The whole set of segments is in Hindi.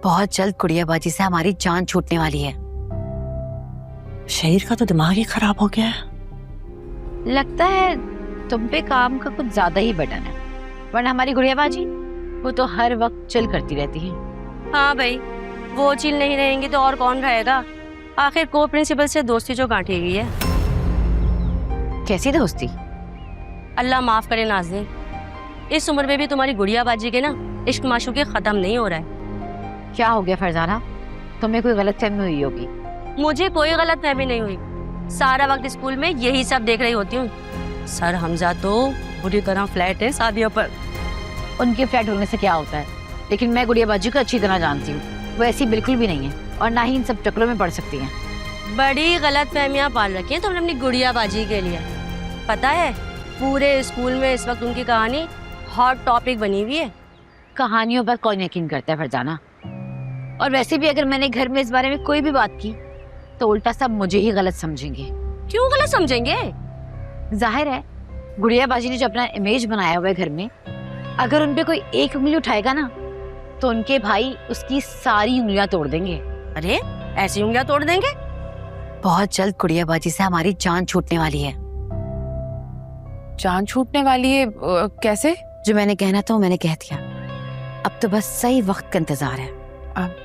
बहुत जल्द गुड़ियाबाजी से हमारी जान छूटने वाली है। शहीर का तो दिमाग ही खराब हो गया है। लगता है तुम पे काम का कुछ ज्यादा ही बटन है, वरना हमारी गुड़ियाबाजी वो तो हर वक्त चिल करती रहती है। हाँ भाई, वो चिल नहीं रहेंगी तो और कौन रहेगा। आखिर को प्रिंसिपल से दोस्ती जो गांठी गई है। कैसी दोस्ती? अल्लाह माफ करे नाज़नीन, इस उम्र में भी तुम्हारी गुड़ियाबाजी के ना इश्क माशूक़ी खत्म नहीं हो रहा है। क्या हो गया फरजाना, तुम्हें कोई गलतफहमी हुई होगी। मुझे कोई गलतफहमी नहीं हुई, सारा वक्त स्कूल में यही सब देख रही होती हूँ। सर हमजा तो बुरी तरह फ्लैट है शादियों पर। उनके फ्लैट होने से क्या होता है, लेकिन मैं गुड़ियाबाजी को अच्छी तरह जानती हूँ, वो ऐसी बिल्कुल भी नहीं है और ना ही इन सब चक्करों में पड़ सकती हैं। बड़ी गलतफहमियां पाल रखी हैं तुमने अपनी गुड़ियाबाजी के लिए। पता है पूरे स्कूल में इस वक्त उनकी कहानी हॉट टॉपिक बनी हुई है। कहानियों पर कौन यकीन करता है फरजाना, और वैसे भी अगर मैंने घर में इस बारे में कोई भी बात की तो उल्टा सब मुझे ही गलत समझेंगे। क्यों गलत समझेंगे? जाहिर है गुड़ियाबाजी ने जो अपना इमेज बनाया हुआ है घर में, अगर उन पे कोई एक उंगली उठाएगा ना तो उनके भाई उसकी सारी उंगलियां तोड़ देंगे। अरे ऐसी उंगलियां तोड़ देंगे? बहुत जल्द गुड़ियाबाजी से हमारी जान छूटने वाली है। जान छूटने वाली है? कैसे? जो मैंने कहना था वो मैंने कह दिया, अब तो बस सही वक्त का इंतजार है।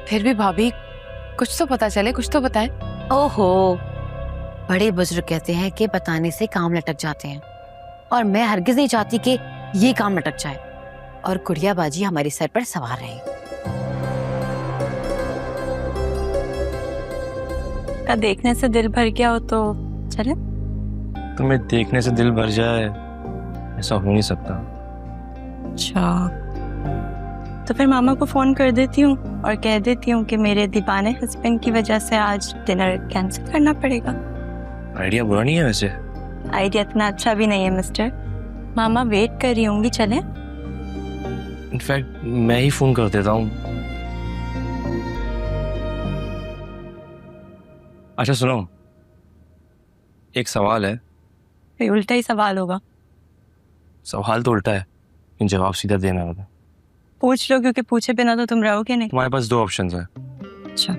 फिर भी भाभी कुछ तो पता चले, कुछ तो बताएं। ओहो, बड़े बुजुर्ग कहते हैं कि बताने से काम लटक जाते हैं, और मैं हरगिज नहीं चाहती कि ये काम लटक जाए और गुड़ियाबाजी हमारे सर पर सवार रहे। का देखने से दिल भर गया हो तो चले? तुम्हें देखने से दिल भर जाए ऐसा हो नहीं सकता। अच्छा, तो फिर मामा को फोन कर देती हूँ और कह देती हूँ कि मेरे दीवाने हस्बैंड की वजह से आज डिनर कैंसिल करना पड़ेगा। आइडिया बुरा नहीं है वैसे। आइडिया इतना अच्छा भी नहीं है मिस्टर। मामा वेट कर रही होंगी, चले? इनफैक्ट मैं ही फोन कर देता हूँ। अच्छा सुनो, एक सवाल है। फिर उल्टा ही सवाल होगा। सवाल तो उल्टा है लेकिन जवाब सीधा देना होगा। पूछ लो, क्योंकि पूछे बिना तो तुम रहोगे नहीं। तुम्हारे पास दो ऑप्शंस हैं। अच्छा,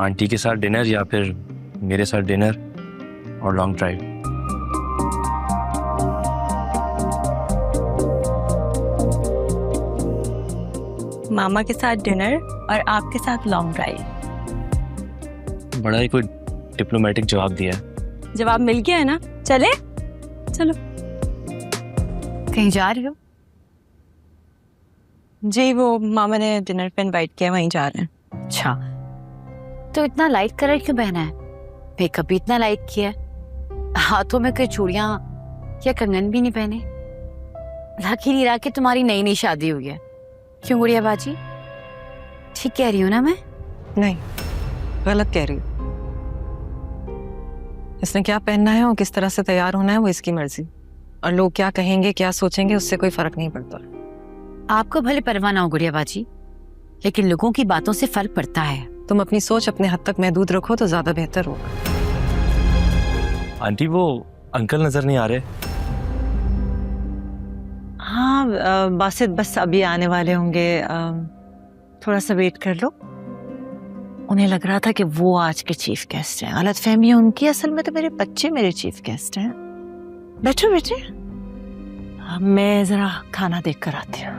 आंटी के साथ डिनर या फिर मेरे साथ डिनर और लॉन्ग ड्राइव। मामा के साथ डिनर और आपके साथ लॉन्ग ड्राइव। बड़ा ही कोई डिप्लोमेटिक जवाब दिया है। जवाब मिल गया है ना? चले? चलो। कहीं जा रही हो? जी, वो मामा ने डिनर पे इनवाइट किया, वहीं जा रहे हैं। अच्छा, तो इतना लाइट कलर क्यों पहना है? मेकअप भी इतना लाइट किया है, हाथों में कोई चूड़ियां या कंगन भी नहीं पहने। लग ही नहीं रहा कि तुम्हारी नई नई शादी हुई है। क्यों गुड़ियाबाजी, ठीक कह रही हूँ ना मैं? नहीं, गलत कह रही हूँ। इसने क्या पहनना है और किस तरह से तैयार होना है वो इसकी मर्जी, और लोग क्या कहेंगे क्या सोचेंगे उससे कोई फर्क नहीं पड़ता। आपको भले परवाह ना हो गुड़ियाबाजी, लेकिन लोगों की बातों से फर्क पड़ता है। तुम अपनी सोच अपने हद तक महदूद रखो तो ज्यादा बेहतर होगा। आंटी वो अंकल नजर नहीं आ रहे? हाँ बासित बस अभी आने वाले होंगे, थोड़ा सा वेट कर लो। उन्हें लग रहा था कि वो आज के चीफ गेस्ट हैं। गलत फहमी है उनकी, असल में तो मेरे बच्चे मेरे चीफ गेस्ट हैं। बैठो बेटे, मैं जरा खाना देख कर आती हूँ।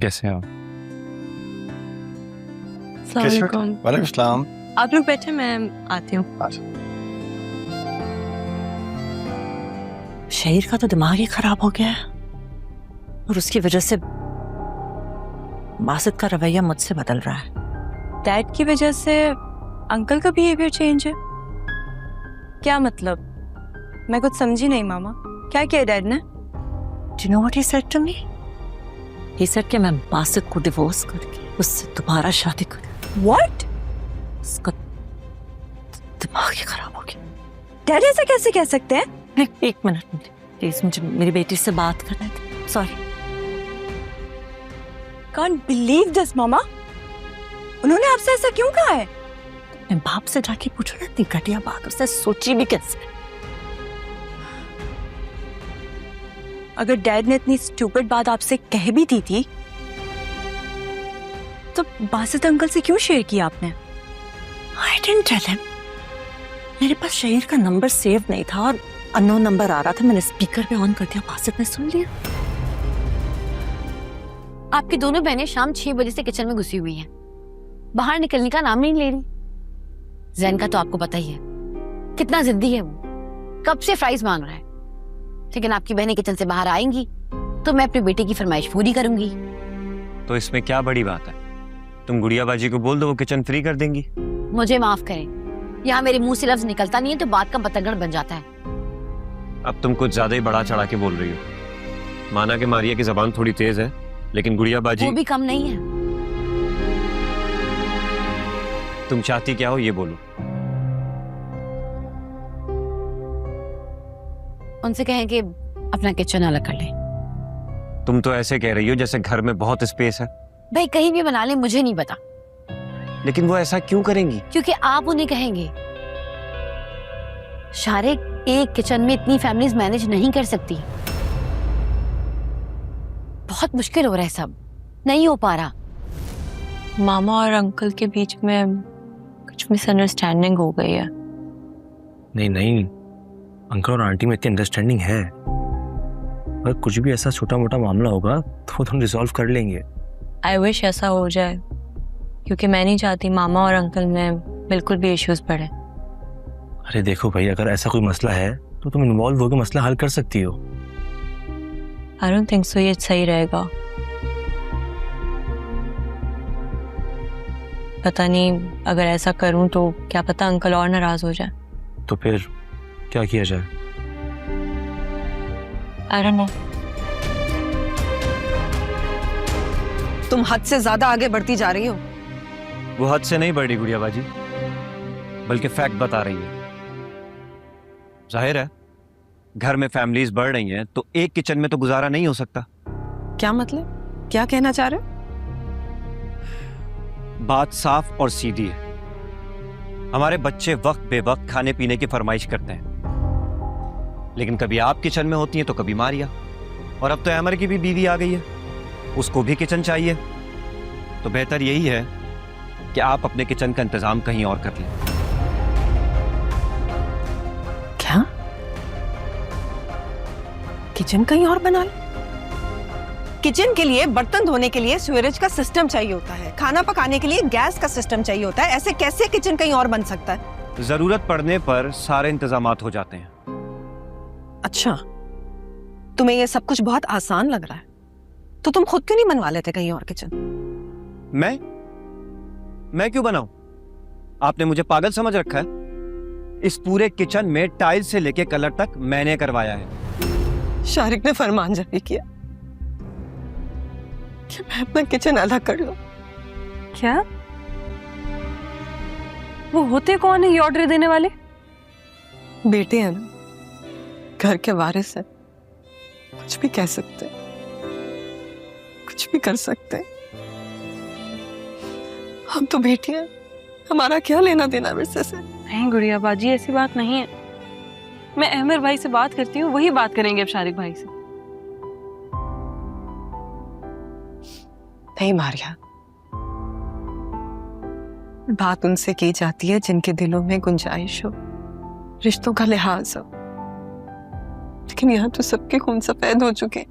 कैसे हैं आप? वालेकुम सलाम। आप लोग बैठे, मैं आती हूँ। शहीर का तो दिमाग ही खराब हो गया है, और उसकी वजह से बासित का रवैया मुझसे बदल रहा है। डैड की वजह से अंकल का बिहेवियर चेंज है? क्या मतलब? मैं कुछ समझी नहीं मामा। क्या किया डैड ने? Do you know what he said to me? He said कि मैं बासित को डिवोर्स करके उससे दोबारा शादी करूं। What? उसका दिमाग ही खराब हो गया। डैड ऐसा कैसे कह सकते हैं? नहीं, एक मिनट प्लीज, मुझे मेरी बेटी से बात करना थी। सॉरी। Can't believe this मामा। उन्होंने आपसे ऐसा क्यों कहा है? मैं बाप से जाके पूछो ना, इतनी घटिया बात उसने सोची भी कैसे? अगर डैड ने इतनी स्टूपिड बात आपसे कह भी दी थी तो बासित अंकल से क्यों शेयर किया आपने? I didn't tell him. मेरे पास शहीर का नंबर सेव नहीं था और अननोन नंबर आ रहा था, मैंने स्पीकर पे ऑन कर दिया, बासित ने सुन लिया। आपकी दोनों बहनें शाम 6 बजे से किचन में घुसी हुई हैं, बाहर निकलने का नाम नहीं ले रही। जैन का तो आपको पता ही है कितना जिद्दी है, वो कब से फ्राइज मांग रहा है। लेकिन आपकी बहनें किचन से बाहर आएंगी तो मैं अपने बेटे की फरमाइश पूरी करूंगी। तो इसमें क्या बड़ी बात है? तुम गुड़िया बाजी को बोल दो, वो किचन फ्री कर देंगी। मुझे माफ करें, यहाँ मेरे मुंह से लफ्ज निकलता नहीं है तो बात का पतंगड़ बन जाता है। अब तुम कुछ ज्यादा ही बढ़ा चढ़ा के बोल रही हो। माना कि मारिया की जबान थोड़ी तेज है, लेकिन गुड़िया बाजी वो भी कम नहीं है। तुम चाहती क्या हो ये बोलो। उनसे कहें कि अपना किचन अलग कर लें। तुम तो ऐसे कह रही हो जैसे घर में बहुत स्पेस है। भाई कहीं भी बना ले, मुझे नहीं पता। लेकिन वो ऐसा क्यों करेंगी? क्योंकि आप उन्हें कहेंगे। शारिक, एक किचन में इतनी फैमिलीज मैनेज नहीं कर सकती। बहुत मुश्किल हो रहा है, सब नहीं हो पा रहा। मामा और अंकल के बीच में कुछ मिसअंडरस्टैंडिंग हो गई है। नहीं नहीं, अंकल और आंटी में इतनी अंडरस्टैंडिंग है। अगर कुछ भी ऐसा छोटा मोटा मामला होगा तो तुम रिजॉल्व कर लेंगे। आई विश ऐसा हो जाए, क्योंकि मैं नहीं चाहती मामा और अंकल में बिल्कुल भी इश्यूज पड़े। अरे देखो भाई, अगर ऐसा कोई मसला है तो तुम इन्वॉल्व होकर मसला हल कर सकती हो। आई डोंट थिंक सो ये सही रहेगा। पता नहीं, अगर ऐसा करूं तो क्या पता अंकल और नाराज हो जाए। तो फिर क्या किया जाए? I don't know. तुम हद से ज्यादा आगे बढ़ती जा रही हो। वो हद से नहीं बढ़ रही गुड़िया बाजी, बल्कि फैक्ट बता रही है। जाहिर है घर में फैमिलीज बढ़ रही हैं तो एक किचन में तो गुजारा नहीं हो सकता। क्या मतलब? क्या कहना चाह रहे हो? बात साफ और सीधी है। हमारे बच्चे वक्त बेवक्त खाने पीने की फरमाइश करते हैं, लेकिन कभी आप किचन में होती हैं तो कभी मारिया। और अब तो अमर की भी बीवी आ गई है, उसको भी किचन चाहिए। तो बेहतर यही है कि आप अपने किचन का इंतजाम कहीं और कर लें। क्या? किचन कहीं और बना लो? किचन के लिए, बर्तन धोने के लिए सीवरेज का सिस्टम चाहिए होता है, खाना पकाने के लिए गैस का सिस्टम चाहिए होता है। ऐसे कैसे किचन कहीं और बन सकता है? जरूरत पड़ने पर सारे इंतजामात हो जाते हैं। अच्छा, तुम्हें ये सब कुछ बहुत आसान लग रहा है तो तुम खुद क्यों नहीं बनवा लेते कहीं और किचन? मैं क्यों बनाऊं? आपने मुझे पागल समझ रखा है? इस पूरे किचन में टाइल्स से लेके कलर तक मैंने करवाया है। शारिक ने फरमान जारी किया कि मैं अपना किचन अलग कर लूं। क्या? वो होते कौन है ये ऑर्डर देने वाले? बेटे हैं ना, घर के वारिस है, कुछ भी कह सकते, कुछ भी कर सकते। हम तो बेटियां, हमारा क्या लेना देना विरसे से? नहीं गुड़िया बाजी, ऐसी बात नहीं है। मैं अहमर भाई से बात करती हूँ, वही बात करेंगे अब शारिक भाई से। नहीं मारिया, बात उनसे की जाती है जिनके दिलों में गुंजाइश हो, रिश्तों का लिहाज हो। लेकिन यहाँ तो सबके खून सफेद हो चुके,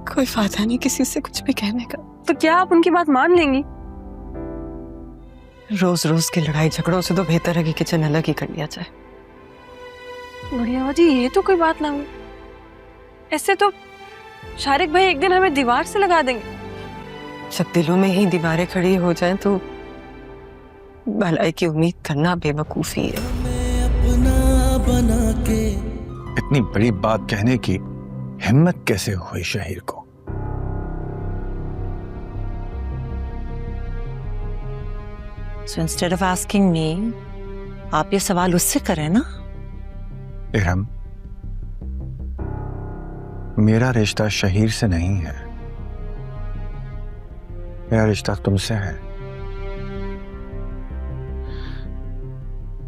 कोई फायदा नहीं किसी से कुछ भी कहने का। तो क्या आप उनकी बात मान लेंगी? रोज रोज की लड़ाई झगड़ों से तो बेहतर है कि किचन अलग ही कर लिया जाए। गुड़िया बाजी, ये तो कोई बात ना हुई। ऐसे तो शारिक भाई एक दिन हमें दीवार से लगा देंगे। जब दिलों में ही दीवारें खड़ी हो जाएं तो भलाई की उम्मीद करना बेवकूफी है। इतनी बड़ी बात कहने की हिम्मत कैसे हुई शहीर को? So instead of asking me, आप ये सवाल उससे करें ना। इरम, मेरा रिश्ता शहीर से नहीं है, मेरा रिश्ता तुमसे है।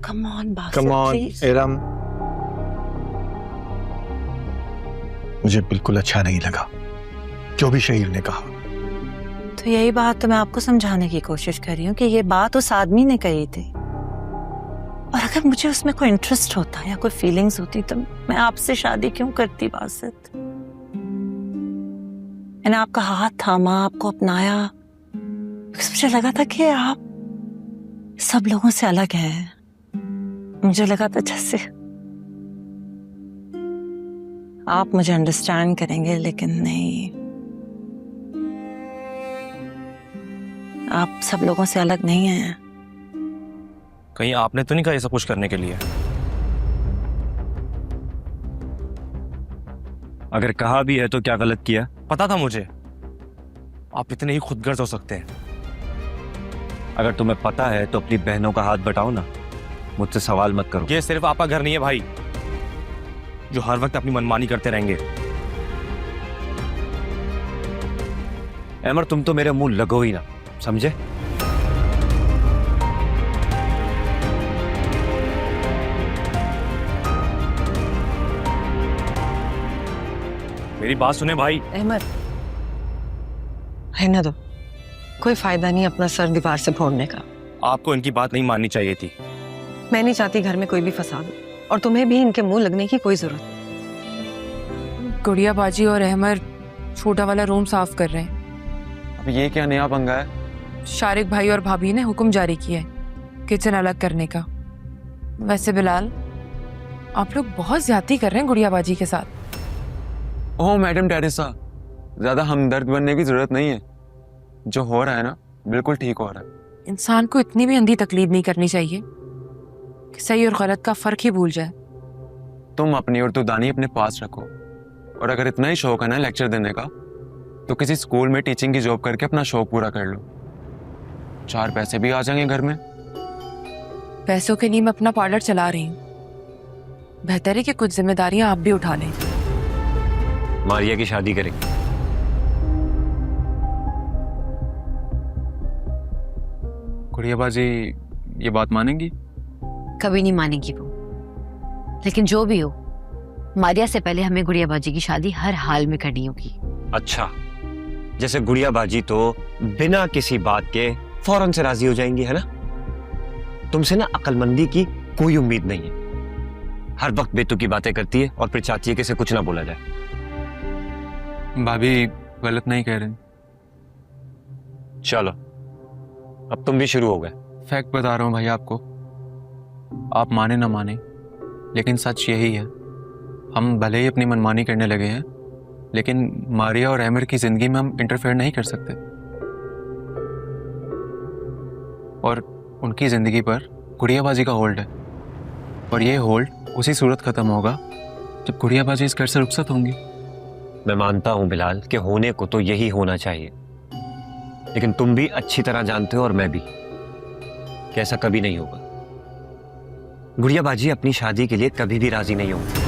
Come on, Basit, Come on, please. Iram. मुझे बिल्कुल अच्छा नहीं लगा जो भी शहीर ने कहा। तो यही बात तो मैं आपको समझाने की कोशिश कर रही हूँ कि ये बात उस आदमी ने कही थी, और अगर मुझे उसमें कोई इंटरेस्ट होता या कोई फीलिंग्स होती तो मैं आपसे शादी क्यों करती बासित? मैंने आपका हाथ थामा, आपको अपनाया, मुझे लगा था कि आप सब लोगों से अलग हैं। मुझे लगा था जैसे आप मुझे अंडरस्टैंड करेंगे, लेकिन नहीं, आप सब लोगों से अलग नहीं हैं। कहीं आपने तो नहीं कहा ये सब कुछ करने के लिए? अगर कहा भी है तो क्या गलत किया? पता था मुझे आप इतने ही खुदगर्ज हो सकते हैं। अगर तुम्हें पता है तो अपनी बहनों का हाथ बटाओ ना, मुझसे सवाल मत करो। ये सिर्फ आपका घर नहीं है भाई, जो हर वक्त अपनी मनमानी करते रहेंगे। अमर, तुम तो मेरे मुंह लगो ही ना, समझे? मेरी बात सुने भाई। अहमद, रहने दो, कोई फायदा नहीं अपना सर दीवार से फोड़ने का। आपको इनकी बात नहीं माननी चाहिए थी। मैं नहीं चाहती घर में कोई भी फसाद हो, और तुम्हें भी इनके मुंह लगने की कोई जरूरत नहीं। गुड़िया बाजी और अहमर छोटा वाला रूम साफ कर रहे हैं। अब ये क्या नया पंगा है? शारिक भाई और भाभी ने हुक्म जारी किया है किचन अलग करने का। वैसे बिलाल, आप लोग बहुत ज्यादती कर रहे हैं गुड़िया बाजी के साथ। ओह मैडम टेरेसा, ज्यादा हमदर्द बनने की जरूरत नहीं है। जो हो रहा है ना, बिल्कुल ठीक हो रहा है। इंसान को इतनी भी अंधी तकलीद नहीं करनी चाहिए कि सही और गलत का फर्क ही भूल जाए। तुम अपनी और दानी अपने पास रखो, और अगर इतना ही शौक है ना लेक्चर देने का, तो किसी स्कूल में टीचिंग की जॉब करके अपना शौक पूरा कर लो। 4 पैसे भी आ जाएंगे घर में। पैसों के लिए मैं अपना पार्लर चला रही हूँ, बेहतर है कि कुछ जिम्मेदारियां आप भी उठा लें। मारिया की शादी करेंगे। गुड़िया बाजी ये बात मानेंगी? कभी नहीं मानेगी वो, लेकिन जो भी हो, मारिया से पहले हमें गुड़िया बाजी की शादी हर हाल में करनी होगी। अच्छा, जैसे गुड़िया बाजी तो बिना किसी बात के फौरन से राजी हो जाएंगी, है ना? तुमसे ना अक्लमंदी की कोई उम्मीद नहीं है। हर वक्त बेतुकी बातें करती है और फिर चाहती है कि इसे कुछ ना बोला जाए। भाभी गलत नहीं कह रहे। चलो, अब तुम भी शुरू हो गए। फैक्ट बता रहा हूँ भाई आपको, आप माने ना माने, लेकिन सच यही है। हम भले ही अपनी मनमानी करने लगे हैं, लेकिन मारिया और अमर की जिंदगी में हम इंटरफेयर नहीं कर सकते, और उनकी जिंदगी पर गुड़िया बाजी का होल्ड है, और ये होल्ड उसी सूरत खत्म होगा जब गुड़िया बाजी इस घर से रुखसत होंगी। मैं मानता हूं बिलाल कि होने को तो यही होना चाहिए, लेकिन तुम भी अच्छी तरह जानते हो और मैं भी कि ऐसा कभी नहीं होगा। गुड़िया बाजी अपनी शादी के लिए कभी भी राजी नहीं होंगी।